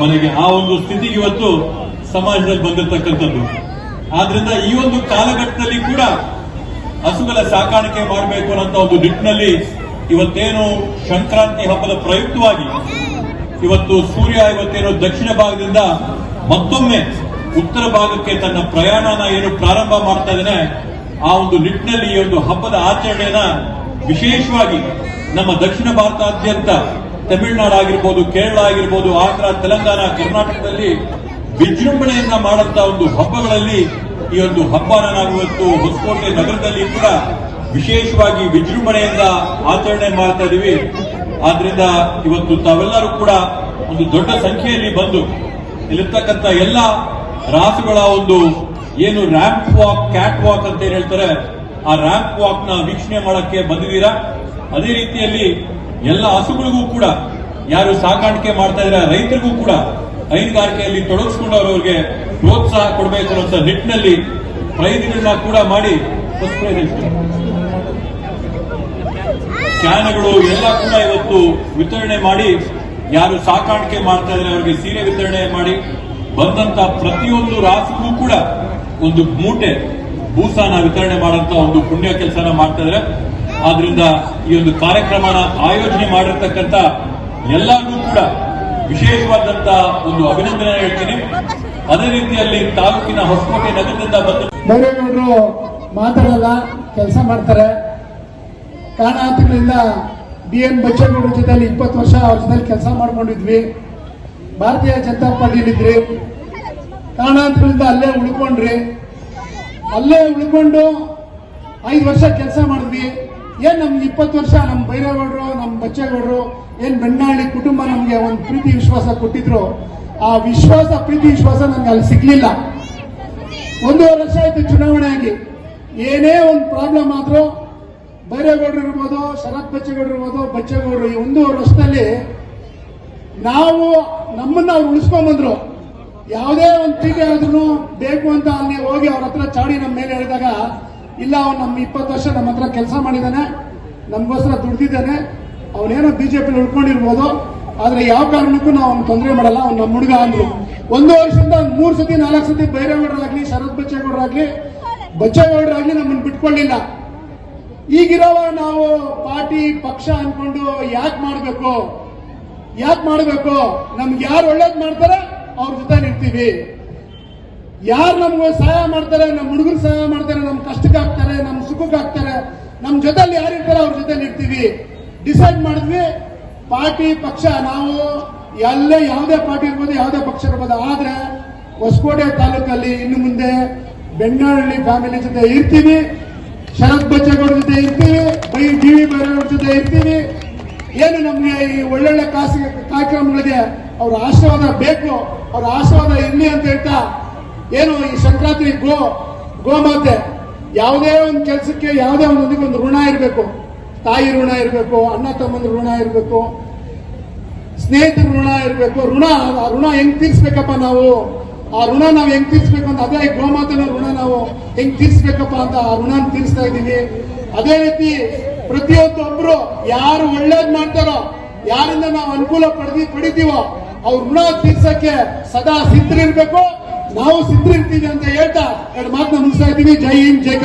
ಮನೆಗೆ. ಆ ಒಂದು ಸ್ಥಿತಿಗೆ ಇವತ್ತು ಸಮಾಜದಲ್ಲಿ ಬಂದಿರತಕ್ಕಂಥದ್ದು. ಆದ್ರಿಂದ ಈ ಒಂದು ಕಾಲಘಟ್ಟದಲ್ಲಿ ಕೂಡ ಹಸುಗಳ ಸಾಕಾಣಿಕೆ ಮಾಡಬೇಕು ಅನ್ನೋ ಒಂದು ನಿಟ್ಟಿನಲ್ಲಿ ಇವತ್ತೇನು ಸಂಕ್ರಾಂತಿ ಹಬ್ಬದ ಪ್ರಯುಕ್ತವಾಗಿ ಇವತ್ತು ಸೂರ್ಯ ಇವತ್ತೇನು ದಕ್ಷಿಣ ಭಾಗದಿಂದ ಮತ್ತೊಮ್ಮೆ ಉತ್ತರ ಭಾಗಕ್ಕೆ ತನ್ನ ಪ್ರಯಾಣನ ಏನು ಪ್ರಾರಂಭ ಮಾಡ್ತಾ ಇದ್ದಾನೆ, ಆ ಒಂದು ನಿಟ್ಟಿನಲ್ಲಿ ಈ ಒಂದು ಹಬ್ಬದ ಆಚರಣೆಯನ್ನ ವಿಶೇಷವಾಗಿ ನಮ್ಮ ದಕ್ಷಿಣ ಭಾರತಾದ್ಯಂತ ತಮಿಳುನಾಡು ಆಗಿರ್ಬೋದು, ಕೇರಳ ಆಗಿರ್ಬೋದು, ಆಂಧ್ರ, ತೆಲಂಗಾಣ, ಕರ್ನಾಟಕದಲ್ಲಿ ವಿಜೃಂಭಣೆಯನ್ನ ಮಾಡಂತ ಒಂದು ಹಬ್ಬಗಳಲ್ಲಿ ಈ ಒಂದು ಹಬ್ಬನ ನಾವು ಇವತ್ತು ಹೊಸಕೋಟೆ ನಗರದಲ್ಲಿ ಕೂಡ ವಿಶೇಷವಾಗಿ ವಿಜೃಂಭಣೆಯಿಂದ ಆಚರಣೆ ಮಾಡ್ತಾ ಇದೀವಿ. ಆದ್ರಿಂದ ಇವತ್ತು ತಾವೆಲ್ಲರೂ ಕೂಡ ಒಂದು ದೊಡ್ಡ ಸಂಖ್ಯೆಯಲ್ಲಿ ಬಂದು ಇಲ್ಲಿರ್ತಕ್ಕಂಥ ಎಲ್ಲ ರಾಸುಗಳ ಒಂದು ಏನು ರ್ಯಾಂಪ್ ವಾಕ್, ಕ್ಯಾಟ್ ವಾಕ್ ಅಂತ ಏನ್ ಹೇಳ್ತಾರೆ, ಆ ರ್ಯಾಂಪ್ ವಾಕ್ ನ ವೀಕ್ಷಣೆ ಮಾಡಕ್ಕೆ ಬಂದಿದ್ದೀರಾ. ಅದೇ ರೀತಿಯಲ್ಲಿ ಎಲ್ಲ ಹಸುಗಳಿಗೂ ಕೂಡ ಯಾರು ಸಾಕಾಣಿಕೆ ಮಾಡ್ತಾ ಇದ್ದಾರೆ ರೈತರಿಗೂ ಕೂಡ ಹೈನುಗಾರಿಕೆಯಲ್ಲಿ ತೊಡಗಿಸಿಕೊಂಡವರವರಿಗೆ ಪ್ರೋತ್ಸಾಹ ಕೊಡಬೇಕು ಅನ್ನೋ ನಿಟ್ಟಿನಲ್ಲಿ ಪ್ರೈಸ್ಗಳನ್ನ ಕೂಡ ಮಾಡಿ ಕ್ಯಾನ್ಗಳು ಎಲ್ಲ ಕೂಡ ಇವತ್ತು ವಿತರಣೆ ಮಾಡಿ ಯಾರು ಸಾಕಾಣಿಕೆ ಮಾಡ್ತಾ ಇದ್ದಾರೆ ಅವರಿಗೆ ಸೀರೆ ವಿತರಣೆ ಮಾಡಿ ಬಂದಂತ ಪ್ರತಿಯೊಂದು ರಾಸಿಗೂ ಕೂಡ ಒಂದು ಮೂಟೆ ಬೂಸಾನ ವಿತರಣೆ ಮಾಡಂತ ಒಂದು ಪುಣ್ಯ ಕೆಲಸನ ಮಾಡ್ತಾ ಇದ್ದಾರೆ. ಆದ್ರಿಂದ ಈ ಒಂದು ಕಾರ್ಯಕ್ರಮನ ಆಯೋಜನೆ ಮಾಡಿರ್ತಕ್ಕಂಥ ಎಲ್ಲರಿಗೂ ಕೂಡ ವಿಶೇಷವಾದಂತ ಒಂದು ಅಭಿನಂದನೆ ಹೇಳ್ತೀನಿ. ಅದೇ ರೀತಿಯಲ್ಲಿ ತಾಲೂಕಿನ ಹೊಸಕೋಟೆ ನಗರದಿಂದ ಬಂದ ಬೈರೇಗೌಡರು ಮಾತಾಡಲ್ಲ, ಕೆಲಸ ಮಾಡ್ತಾರೆ. ಕಾರಣಾಂತರಗಳಿಂದ BN ಬಚ್ಚೇಗೌಡರ ಜೊತೆಲಿ 20 ವರ್ಷ ಅವ್ರ ಜೊತೆಲಿ ಕೆಲಸ ಮಾಡ್ಕೊಂಡಿದ್ವಿ. ಭಾರತೀಯ ಜನತಾ ಪಾರ್ಟಿಯಲ್ಲಿದ್ರಿ. ಕಾರಣಾಂತರಗಳಿಂದ ಅಲ್ಲೇ ಉಳ್ಕೊಂಡು 5 ವರ್ಷ ಕೆಲಸ ಮಾಡಿದ್ವಿ. ಏನ್ ನಮ್ಗೆ 20 ವರ್ಷ ನಮ್ಮ ಬೈರೇಗೌಡರು, ನಮ್ಮ ಬಚ್ಚೇಗೌಡರು ಏನ್ ಬೆಣ್ಣಾಳಿ ಕುಟುಂಬ ನಮ್ಗೆ ಒಂದು ಪ್ರೀತಿ ವಿಶ್ವಾಸ ಕೊಟ್ಟಿದ್ರು. ಆ ಪ್ರೀತಿ ವಿಶ್ವಾಸ ನಮ್ಗೆ ಅಲ್ಲಿ ಸಿಗ್ಲಿಲ್ಲ. 1.5 ವರ್ಷ ಆಯ್ತು ಚುನಾವಣೆ ಆಗಿ. ಏನೇ ಒಂದು ಪ್ರಾಬ್ಲಮ್ ಆದ್ರೂ ಬೈರೇಗೌಡರು ಇರ್ಬೋದು, ಶರತ್ ಬಚ್ಚೇಗೌಡರು ಇರ್ಬೋದು, ಬಚ್ಚೇಗೌಡರು ಈ 1.5 ವರ್ಷದಲ್ಲಿ ನಮ್ಮನ್ನ ಅವ್ರು ಉಳಿಸ್ಕೊಂಡ್ಬಂದ್ರು. ಯಾವುದೇ ಒಂದು ಟೀಕೆ ಆದ್ರೂ ಬೇಕು ಅಂತ ಅಲ್ಲಿ ಹೋಗಿ ಅವ್ರ ಹತ್ರ ಚಾಡಿ ನಮ್ಮ ಮೇಲೆ ಹೇಳಿದಾಗ, ಇಲ್ಲ ಅವ್ನು ನಮ್ಮ 20 ವರ್ಷ ನಮ್ಮ ಹತ್ರ ಕೆಲಸ ಮಾಡಿದ್ದಾನೆ, ನಮಗೋಸ್ಕರ ದುಡ್ದಿದ್ದಾನೆ, ಅವನೇನೋ ಬಿಜೆಪಿ ಉಳ್ಕೊಂಡಿರ್ಬೋದು, ಆದ್ರೆ ಯಾವ ಕಾರಣಕ್ಕೂ ನಾವು ಅವ್ನು ತೊಂದರೆ ಮಾಡಲ್ಲ, ಅವ್ನು ನಮ್ಮ ಹುಡುಗ ಅಂದ್ರು. 1 ವರ್ಷದಿಂದ 3 ಸತಿ 4 ಸತಿ ಬೈರೇಗೌಡರಾಗ್ಲಿ, ಶರತ್ ಬಚ್ಚೇಗೌಡರಾಗ್ಲಿ ನಮ್ಮನ್ನು ಬಿಟ್ಕೊಳ್ಳಿಲ್ಲ. ಈಗಿರೋವ ನಾವು ಪಾರ್ಟಿ ಪಕ್ಷ ಅನ್ಕೊಂಡು ಯಾಕೆ ಮಾಡಬೇಕು? ನಮ್ಗೆ ಯಾರು ಒಳ್ಳೇದ್ ಮಾಡ್ತಾರೆ ಅವ್ರ ಜೊತೆ ಇರ್ತೀವಿ. ಯಾರು ನಮ್ಗೆ ಸಹಾಯ ಮಾಡ್ತಾರೆ, ನಮ್ಮ ಹುಡುಗರು ಸಹಾಯ ಮಾಡ್ತಾರೆ, ನಮ್ ಕಷ್ಟಕ್ಕೆ ಹಾಕ್ತಾರೆ, ನಮ್ ಸುಖಕ್ಕೆ ಹಾಕ್ತಾರೆ, ನಮ್ ಜೊತೆಲಿ ಯಾರಿರ್ತಾರೆ ಅವ್ರ ಜೊತೆಲಿ ಇರ್ತೀವಿ. ಡಿಸೈಡ್ ಮಾಡಿದ್ವಿ. ಪಾರ್ಟಿ ಪಕ್ಷ ನಾವು ಯಾವುದೇ ಪಾರ್ಟಿ ಇರ್ಬೋದು, ಯಾವುದೇ ಪಕ್ಷ ಇರ್ಬೋದು. ಆದ್ರೆ ಹೊಸಕೋಟೆ ತಾಲೂಕಲ್ಲಿ ಇನ್ನು ಮುಂದೆ ಬೆಣ್ಣಹಳ್ಳಿ ಫ್ಯಾಮಿಲಿ ಜೊತೆ ಇರ್ತೀವಿ, ಶರತ್ ಬಚ್ಚೇಗೌಡ ಜೊತೆ ಇರ್ತೀವಿ, DV ಬೈರೇಗೌಡ ಜೊತೆ ಇರ್ತೀವಿ. ಏನು ನಮ್ಗೆ ಈ ಒಳ್ಳೊಳ್ಳೆ ಕಾರ್ಯಕ್ರಮಗಳಿಗೆ ಅವ್ರ ಆಶೀರ್ವಾದ ಬೇಕು, ಅವ್ರ ಆಶೀರ್ವಾದ ಇರ್ಲಿ ಅಂತ ಹೇಳ್ತಾ, ಏನು ಈ ಸಂಕ್ರಾಂತಿ ಗೋಮಾತೆ ಯಾವುದೇ ಒಂದು ಕೆಲಸಕ್ಕೆ ಯಾವುದೇ ಒಂದು ಋಣ ಇರಬೇಕು. ತಾಯಿ ಋಣ ಇರಬೇಕು, ಅಣ್ಣ ತಮ್ಮಂದ್ರ ಋಣ ಇರಬೇಕು, ಸ್ನೇಹಿತರ ಋಣ ಇರಬೇಕು. ಆ ಋಣ ಹೆಂಗ್ ತೀರ್ಸ್ಬೇಕಪ್ಪ ನಾವು? ಆ ಋಣ ನಾವು ಹೆಂಗ್ ತೀರ್ಸ್ಬೇಕು ಅಂತ, ಅದೇ ಗೋಮಾತೆನ ಋಣ ನಾವು ಹೆಂಗ್ ತೀರ್ಸ್ಬೇಕಪ್ಪ ಅಂತ ಆ ಋಣ ತೀರಿಸ್ತಾ ಇದ್ದೀವಿ. ಅದೇ ರೀತಿ ಪ್ರತಿಯೊಬ್ಬರು ಯಾರು ಒಳ್ಳೇದ್ ಮಾಡ್ತಾರೋ, ಯಾರಿಂದ ನಾವು ಅನುಕೂಲ ಪಡಿತೀವೋ ಅವ್ರ ಋಣ ತೀರ್ಸಕ್ಕೆ ಸದಾ ಸಿದ್ಧರಿರ್ಬೇಕು. ನಾವು ಸಿದ್ಧರಿರ್ತೀವಿ ಅಂತ ಹೇಳ್ತಾ 2 ಮಾತನ್ನ ಮುಗಿಸ್ತಾ ಇದ್ದೀವಿ. ಜೈ ಹಿಂದ್, ಜೈ